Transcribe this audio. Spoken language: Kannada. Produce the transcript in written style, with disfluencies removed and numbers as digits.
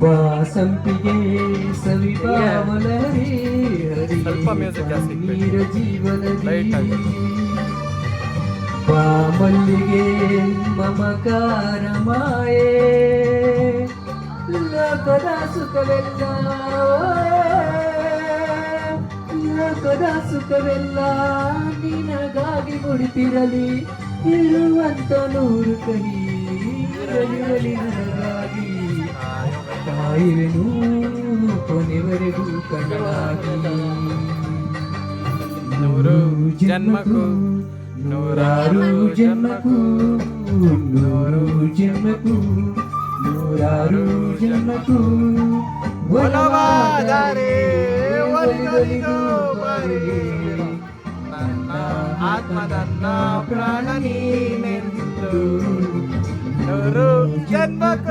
ಬಾ ಸಂಪಿಗೆ ಸವಿಬಾವಲರಿ ಹರಿ ಸ್ವಲ್ಪ music ಜಾಸ್ತಿ ಇಕ್ಬೇಕು. ನೀರ ಜೀವನದಿ Light ಆಗಿ. ಬಾ ಮಲ್ಲಿಗೆ ಮಮಕಾರ ಮಾಯೆ ಲೋಕದ ಸುಖವೆಲ್ಲ ಲೋಕದ ಸುಖವೆಲ್ಲ ನಿನಗಾಗಿ ಮುಡಿತಿರಲಿ ಇರುವಂತ ನೂರು ಕಹಿ ಇರಲಿ ನನಗಾಗಿ ಕಾಯುವೆನು ಕೊನೆವರೆಗೂ ಕಣ್ಣಾಗಿ ನೂರು ಜನ್ಮಕ್ಕೂ ನೂರಾರು ಜನ್ಮಕ್ಕೂ ನೂರು ಜನ್ಮಕ್ಕೂ ನೂರಾರು ಜನ್ಮಕ್ಕೂ ಒಲವಾದರೆ ಒಲಿದೊಲಿದು ಬರಿ. ನನ್ನ ಆತ್ಮ ನನ್ನ ಪ್ರಾಣ ನೀನೆಂದು ನೂರು ಜನ್ಮಕ್ಕೂ